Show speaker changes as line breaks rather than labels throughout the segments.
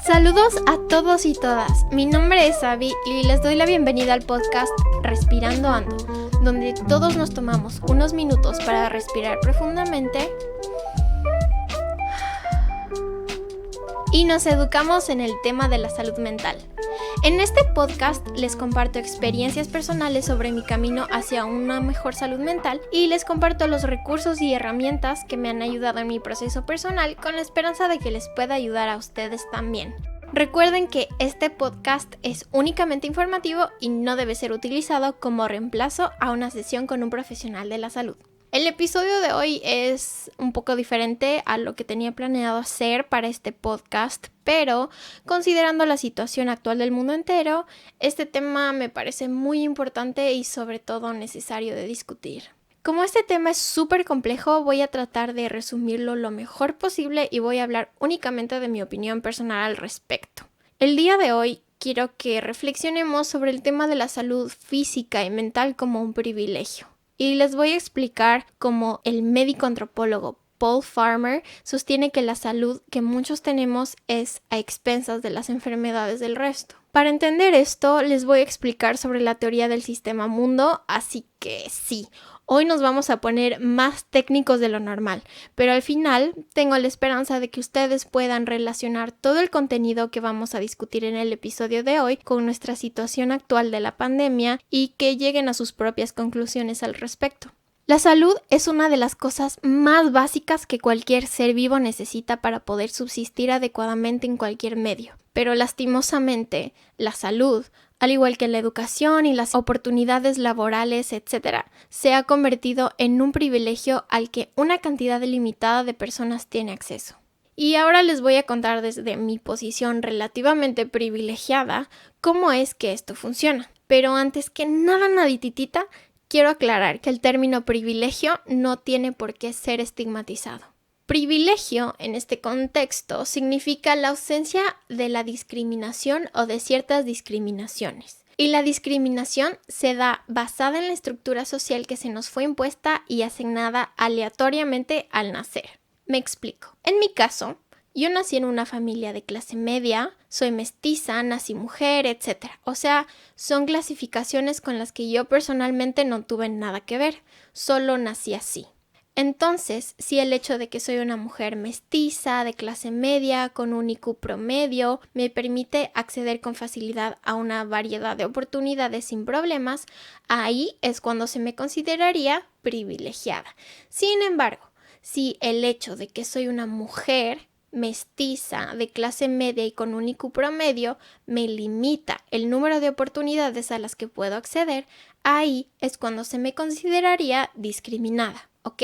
Saludos a todos y todas, mi nombre es Abby y les doy la bienvenida al podcast Respirando Ando, donde todos nos tomamos unos minutos para respirar profundamente y nos educamos en el tema de la salud mental. En este podcast les comparto experiencias personales sobre mi camino hacia una mejor salud mental y les comparto los recursos y herramientas que me han ayudado en mi proceso personal con la esperanza de que les pueda ayudar a ustedes también. Recuerden que este podcast es únicamente informativo y no debe ser utilizado como reemplazo a una sesión con un profesional de la salud. El episodio de hoy es un poco diferente a lo que tenía planeado hacer para este podcast, pero considerando la situación actual del mundo entero, este tema me parece muy importante y sobre todo necesario de discutir. Como este tema es súper complejo, voy a tratar de resumirlo lo mejor posible y voy a hablar únicamente de mi opinión personal al respecto. El día de hoy quiero que reflexionemos sobre el tema de la salud física y mental como un privilegio. Y les voy a explicar cómo el médico antropólogo Paul Farmer sostiene que la salud que muchos tenemos es a expensas de las enfermedades del resto. Para entender esto, les voy a explicar sobre la teoría del sistema mundo, así que sí, hoy nos vamos a poner más técnicos de lo normal, pero al final tengo la esperanza de que ustedes puedan relacionar todo el contenido que vamos a discutir en el episodio de hoy con nuestra situación actual de la pandemia y que lleguen a sus propias conclusiones al respecto. La salud es una de las cosas más básicas que cualquier ser vivo necesita para poder subsistir adecuadamente en cualquier medio. Pero lastimosamente, la salud, al igual que la educación y las oportunidades laborales, etc., se ha convertido en un privilegio al que una cantidad limitada de personas tiene acceso. Y ahora les voy a contar desde mi posición relativamente privilegiada cómo es que esto funciona. Pero antes que nada, nadititita, quiero aclarar que el término privilegio no tiene por qué ser estigmatizado. Privilegio, en este contexto, significa la ausencia de la discriminación o de ciertas discriminaciones. Y la discriminación se da basada en la estructura social que se nos fue impuesta y asignada aleatoriamente al nacer. Me explico. En mi caso, yo nací en una familia de clase media, soy mestiza, nací mujer, etc. O sea, son clasificaciones con las que yo personalmente no tuve nada que ver, solo nací así. Entonces, si el hecho de que soy una mujer mestiza, de clase media, con un IQ promedio, me permite acceder con facilidad a una variedad de oportunidades sin problemas, ahí es cuando se me consideraría privilegiada. Sin embargo, si el hecho de que soy una mujer mestiza, de clase media y con un IQ promedio me limita el número de oportunidades a las que puedo acceder, ahí es cuando se me consideraría discriminada, ¿ok?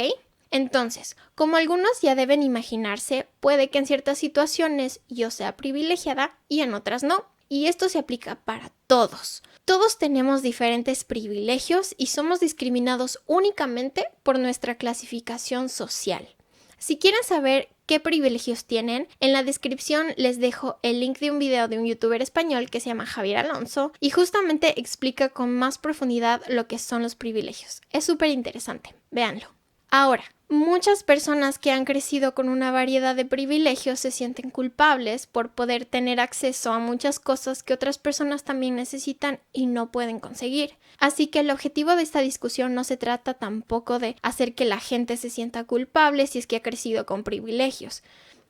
Entonces, como algunos ya deben imaginarse, puede que en ciertas situaciones yo sea privilegiada y en otras no. Y esto se aplica para todos. Todos tenemos diferentes privilegios y somos discriminados únicamente por nuestra clasificación social. Si quieren saber qué privilegios tienen, en la descripción les dejo el link de un video de un youtuber español que se llama Javier Alonso y justamente explica con más profundidad lo que son los privilegios. Es súper interesante, véanlo. Ahora, muchas personas que han crecido con una variedad de privilegios se sienten culpables por poder tener acceso a muchas cosas que otras personas también necesitan y no pueden conseguir. Así que el objetivo de esta discusión no se trata tampoco de hacer que la gente se sienta culpable si es que ha crecido con privilegios.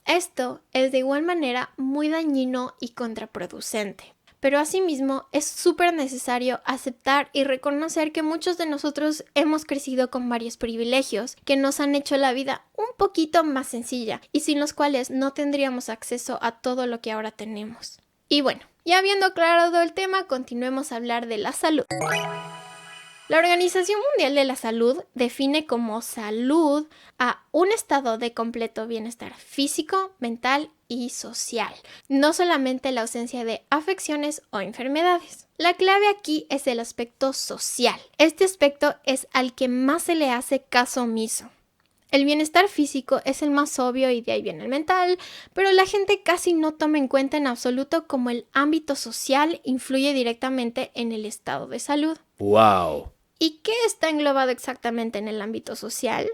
Esto es de igual manera muy dañino y contraproducente. Pero asimismo es súper necesario aceptar y reconocer que muchos de nosotros hemos crecido con varios privilegios que nos han hecho la vida un poquito más sencilla y sin los cuales no tendríamos acceso a todo lo que ahora tenemos. Y bueno, ya habiendo aclarado el tema, continuemos a hablar de la salud. La Organización Mundial de la Salud define como salud a un estado de completo bienestar físico, mental y social, no solamente la ausencia de afecciones o enfermedades. La clave aquí es el aspecto social. Este aspecto es al que más se le hace caso omiso. El bienestar físico es el más obvio y de ahí viene el mental, pero la gente casi no toma en cuenta en absoluto cómo el ámbito social influye directamente en el estado de salud.
¡Wow!
¿Y qué está englobado exactamente en el ámbito social?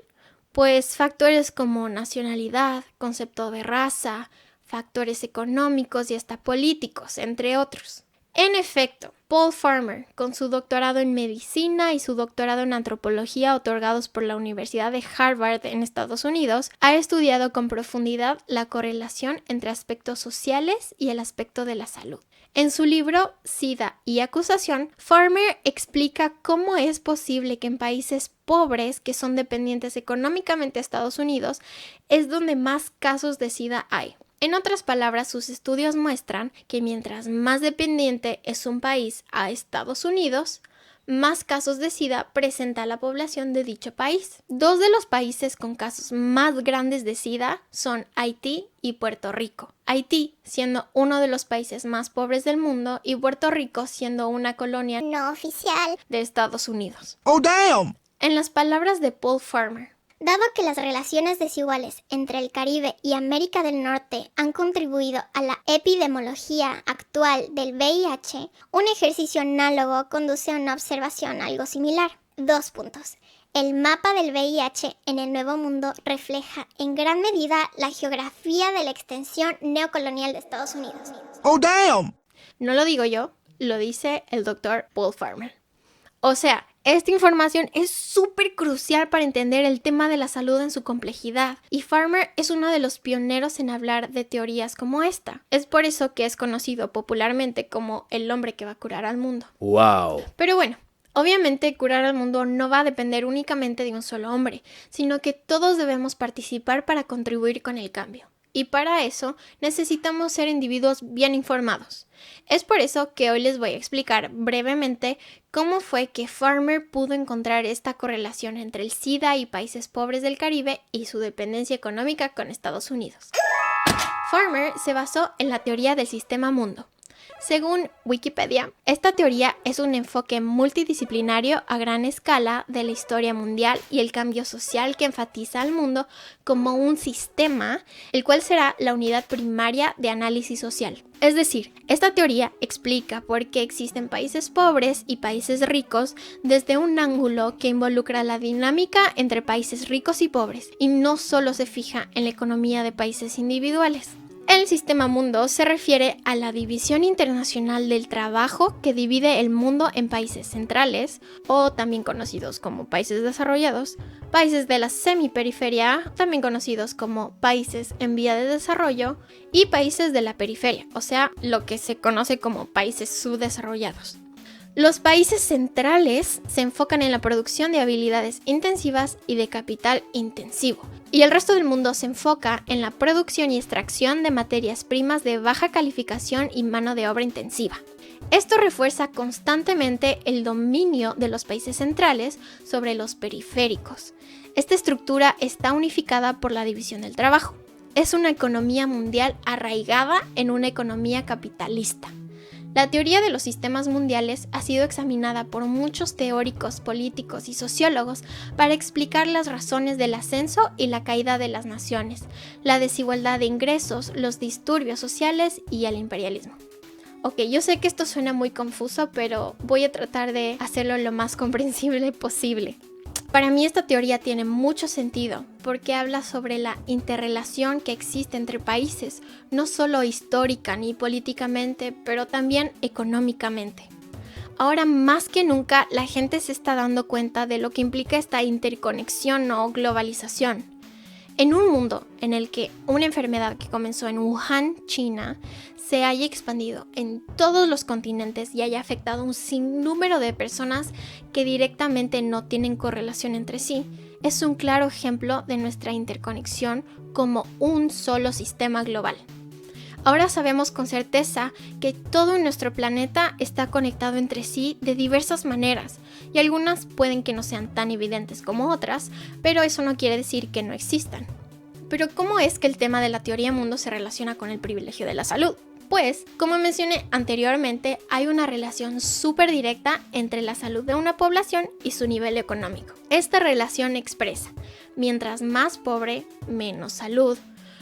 Pues factores como nacionalidad, concepto de raza, factores económicos y hasta políticos, entre otros. En efecto, Paul Farmer, con su doctorado en medicina y su doctorado en antropología otorgados por la Universidad de Harvard en Estados Unidos, ha estudiado con profundidad la correlación entre aspectos sociales y el aspecto de la salud. En su libro SIDA y acusación, Farmer explica cómo es posible que en países pobres que son dependientes económicamente de Estados Unidos es donde más casos de SIDA hay. En otras palabras, sus estudios muestran que mientras más dependiente es un país a Estados Unidos, más casos de SIDA presenta la población de dicho país. Dos de los países con casos más grandes de SIDA son Haití y Puerto Rico. Haití siendo uno de los países más pobres del mundo y Puerto Rico siendo una colonia
no oficial
de Estados Unidos.
Oh, damn!
En las palabras de Paul Farmer,
dado que las relaciones desiguales entre el Caribe y América del Norte han contribuido a la epidemiología actual del VIH, un ejercicio análogo conduce a una observación algo similar. 2 puntos. El mapa del VIH en el Nuevo Mundo refleja en gran medida la geografía de la extensión neocolonial de Estados Unidos.
Oh, damn!
no lo digo yo, lo dice el doctor Paul Farmer. O sea, esta información es súper crucial para entender el tema de la salud en su complejidad, y Farmer es uno de los pioneros en hablar de teorías como esta. Es por eso que es conocido popularmente como el hombre que va a curar al mundo.
¡Wow!
Pero bueno, obviamente curar al mundo no va a depender únicamente de un solo hombre, sino que todos debemos participar para contribuir con el cambio. Y para eso necesitamos ser individuos bien informados. Es por eso que hoy les voy a explicar brevemente cómo fue que Farmer pudo encontrar esta correlación entre el SIDA y países pobres del Caribe y su dependencia económica con Estados Unidos. Farmer se basó en la teoría del sistema mundo. Según Wikipedia, esta teoría es un enfoque multidisciplinario a gran escala de la historia mundial y el cambio social que enfatiza al mundo como un sistema, el cual será la unidad primaria de análisis social. Es decir, esta teoría explica por qué existen países pobres y países ricos desde un ángulo que involucra la dinámica entre países ricos y pobres, y no solo se fija en la economía de países individuales. El sistema mundo se refiere a la división internacional del trabajo que divide el mundo en países centrales, o también conocidos como países desarrollados, países de la semiperiferia, también conocidos como países en vía de desarrollo, y países de la periferia, o sea, lo que se conoce como países subdesarrollados. Los países centrales se enfocan en la producción de habilidades intensivas y de capital intensivo, y el resto del mundo se enfoca en la producción y extracción de materias primas de baja calificación y mano de obra intensiva. Esto refuerza constantemente el dominio de los países centrales sobre los periféricos. Esta estructura está unificada por la división del trabajo. Es una economía mundial arraigada en una economía capitalista. La teoría de los sistemas mundiales ha sido examinada por muchos teóricos, políticos y sociólogos para explicar las razones del ascenso y la caída de las naciones, la desigualdad de ingresos, los disturbios sociales y el imperialismo. Ok, yo sé que esto suena muy confuso, pero voy a tratar de hacerlo lo más comprensible posible. Para mí esta teoría tiene mucho sentido porque habla sobre la interrelación que existe entre países, no solo histórica ni políticamente, pero también económicamente. Ahora más que nunca la gente se está dando cuenta de lo que implica esta interconexión o globalización. En un mundo en el que una enfermedad que comenzó en Wuhan, China, se haya expandido en todos los continentes y haya afectado a un sinnúmero de personas que directamente no tienen correlación entre sí, es un claro ejemplo de nuestra interconexión como un solo sistema global. Ahora sabemos con certeza que todo en nuestro planeta está conectado entre sí de diversas maneras, y algunas pueden que no sean tan evidentes como otras, pero eso no quiere decir que no existan. Pero ¿cómo es que el tema de la teoría mundo se relaciona con el privilegio de la salud? Pues, como mencioné anteriormente, hay una relación súper directa entre la salud de una población y su nivel económico. Esta relación expresa, mientras más pobre, menos salud.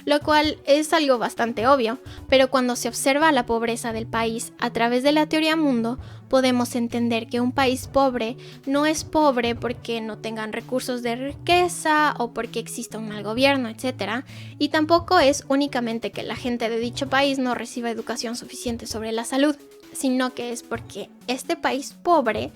lo cual es algo bastante obvio, pero cuando se observa la pobreza del país a través de la teoría mundo, podemos entender que un país pobre no es pobre porque no tengan recursos de riqueza o porque exista un mal gobierno, etc. Y tampoco es únicamente que la gente de dicho país no reciba educación suficiente sobre la salud, sino que es porque este país pobre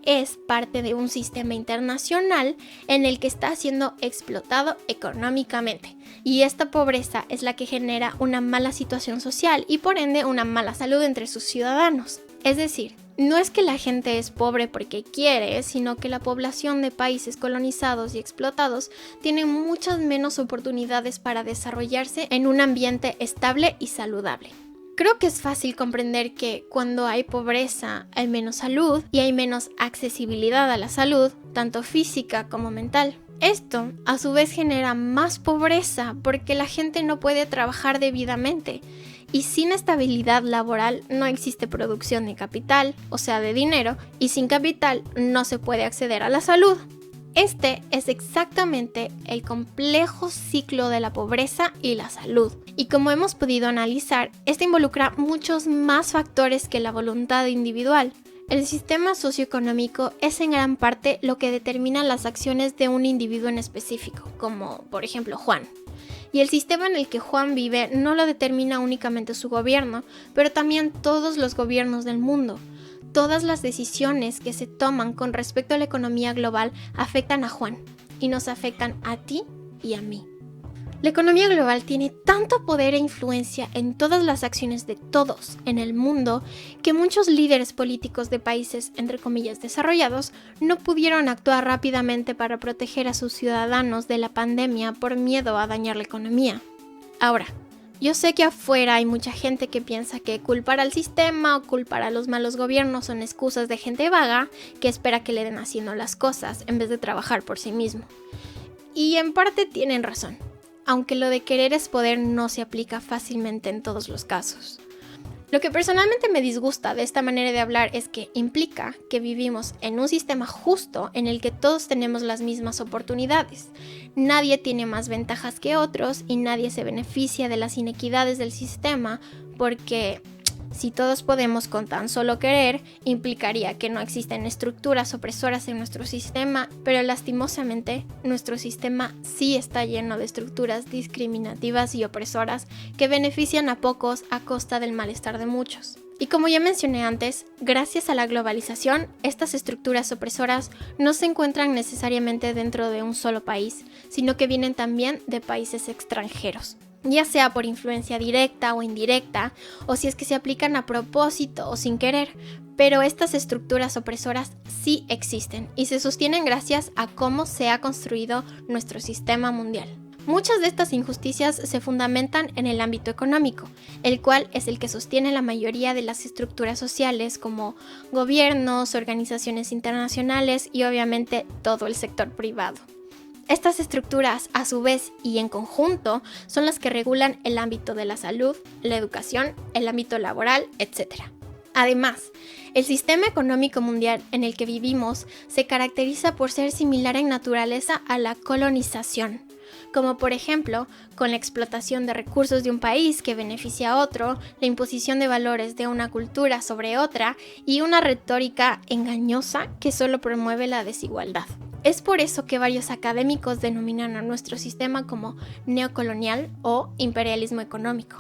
es parte de un sistema internacional en el que está siendo explotado económicamente. Y esta pobreza es la que genera una mala situación social y por ende una mala salud entre sus ciudadanos. Es decir, no es que la gente es pobre porque quiere, sino que la población de países colonizados y explotados tiene muchas menos oportunidades para desarrollarse en un ambiente estable y saludable. Creo que es fácil comprender que cuando hay pobreza hay menos salud y hay menos accesibilidad a la salud, tanto física como mental. Esto, a su vez, genera más pobreza porque la gente no puede trabajar debidamente y sin estabilidad laboral no existe producción de capital, o sea, de dinero, y sin capital no se puede acceder a la salud. Este es exactamente el complejo ciclo de la pobreza y la salud. Y como hemos podido analizar, este involucra muchos más factores que la voluntad individual. El sistema socioeconómico es en gran parte lo que determina las acciones de un individuo en específico, como por ejemplo Juan. Y el sistema en el que Juan vive no lo determina únicamente su gobierno, pero también todos los gobiernos del mundo. Todas las decisiones que se toman con respecto a la economía global afectan a Juan y nos afectan a ti y a mí. La economía global tiene tanto poder e influencia en todas las acciones de todos en el mundo que muchos líderes políticos de países, entre comillas, desarrollados, no pudieron actuar rápidamente para proteger a sus ciudadanos de la pandemia por miedo a dañar la economía. Ahora, yo sé que afuera hay mucha gente que piensa que culpar al sistema o culpar a los malos gobiernos son excusas de gente vaga que espera que le den haciendo las cosas en vez de trabajar por sí mismo. Y en parte tienen razón, aunque lo de querer es poder no se aplica fácilmente en todos los casos. Lo que personalmente me disgusta de esta manera de hablar es que implica que vivimos en un sistema justo en el que todos tenemos las mismas oportunidades. Nadie tiene más ventajas que otros y nadie se beneficia de las inequidades del sistema porque si todos podemos con tan solo querer, implicaría que no existen estructuras opresoras en nuestro sistema, pero lastimosamente nuestro sistema sí está lleno de estructuras discriminativas y opresoras que benefician a pocos a costa del malestar de muchos. Y como ya mencioné antes, gracias a la globalización, estas estructuras opresoras no se encuentran necesariamente dentro de un solo país, sino que vienen también de países extranjeros, ya sea por influencia directa o indirecta, o si es que se aplican a propósito o sin querer, pero estas estructuras opresoras sí existen y se sostienen gracias a cómo se ha construido nuestro sistema mundial. Muchas de estas injusticias se fundamentan en el ámbito económico, el cual es el que sostiene la mayoría de las estructuras sociales como gobiernos, organizaciones internacionales y obviamente todo el sector privado. Estas estructuras, a su vez y en conjunto, son las que regulan el ámbito de la salud, la educación, el ámbito laboral, etc. Además, el sistema económico mundial en el que vivimos se caracteriza por ser similar en naturaleza a la colonización, como por ejemplo, con la explotación de recursos de un país que beneficia a otro, la imposición de valores de una cultura sobre otra y una retórica engañosa que solo promueve la desigualdad. Es por eso que varios académicos denominan a nuestro sistema como neocolonial o imperialismo económico.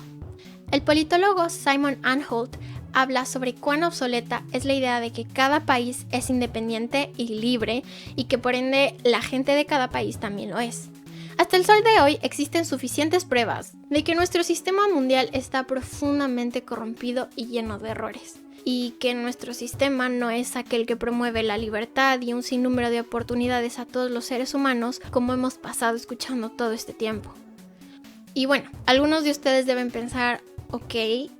El politólogo Simon Anholt habla sobre cuán obsoleta es la idea de que cada país es independiente y libre y que por ende la gente de cada país también lo es. Hasta el sol de hoy existen suficientes pruebas de que nuestro sistema mundial está profundamente corrompido y lleno de errores, y que nuestro sistema no es aquel que promueve la libertad y un sinnúmero de oportunidades a todos los seres humanos como hemos pasado escuchando todo este tiempo. Y bueno, algunos de ustedes deben pensar, ok,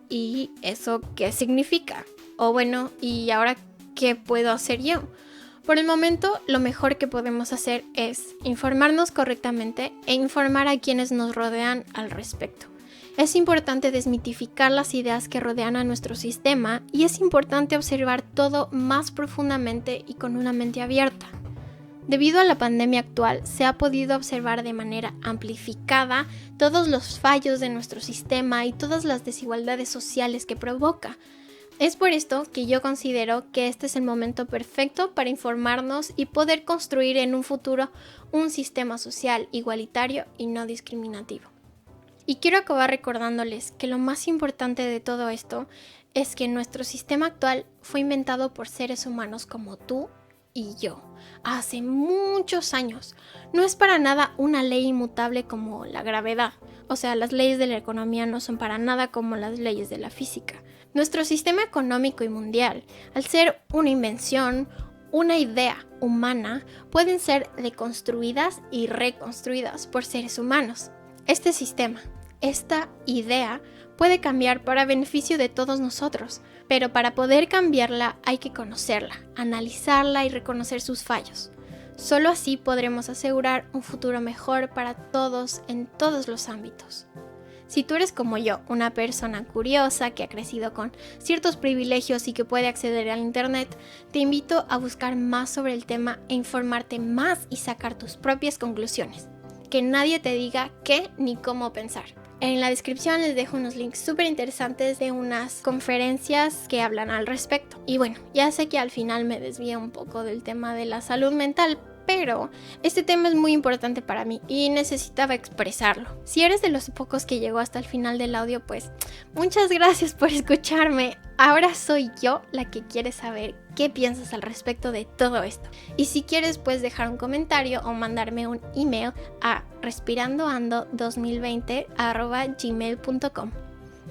¿y eso qué significa? O bueno, ¿y ahora qué puedo hacer yo? Por el momento, lo mejor que podemos hacer es informarnos correctamente e informar a quienes nos rodean al respecto. Es importante desmitificar las ideas que rodean a nuestro sistema y es importante observar todo más profundamente y con una mente abierta. Debido a la pandemia actual, se ha podido observar de manera amplificada todos los fallos de nuestro sistema y todas las desigualdades sociales que provoca. Es por esto que yo considero que este es el momento perfecto para informarnos y poder construir en un futuro un sistema social igualitario y no discriminativo. Y quiero acabar recordándoles que lo más importante de todo esto es que nuestro sistema actual fue inventado por seres humanos como tú y yo, hace muchos años. No es para nada una ley inmutable como la gravedad. O sea, las leyes de la economía no son para nada como las leyes de la física. Nuestro sistema económico y mundial, al ser una invención, una idea humana, pueden ser deconstruidas y reconstruidas por seres humanos. Este sistema, esta idea, puede cambiar para beneficio de todos nosotros, pero para poder cambiarla hay que conocerla, analizarla y reconocer sus fallos. Solo así podremos asegurar un futuro mejor para todos en todos los ámbitos. Si tú eres como yo, una persona curiosa que ha crecido con ciertos privilegios y que puede acceder al internet, te invito a buscar más sobre el tema e informarte más y sacar tus propias conclusiones. Que nadie te diga qué ni cómo pensar. En la descripción les dejo unos links súper interesantes de unas conferencias que hablan al respecto. Y bueno, ya sé que al final me desvío un poco del tema de la salud mental, pero este tema es muy importante para mí y necesitaba expresarlo. Si eres de los pocos que llegó hasta el final del audio, pues muchas gracias por escucharme. Ahora soy yo la que quiere saber qué piensas al respecto de todo esto. Y si quieres, puedes dejar un comentario o mandarme un email a respirandoando2020@gmail.com.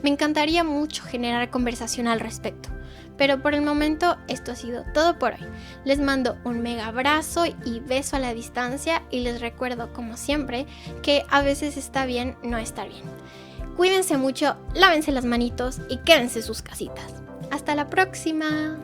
Me encantaría mucho generar conversación al respecto. Pero por el momento esto ha sido todo por hoy. Les mando un mega abrazo y beso a la distancia y les recuerdo como siempre que a veces está bien no estar bien. Cuídense mucho, lávense las manitos y quédense en sus casitas. ¡Hasta la próxima!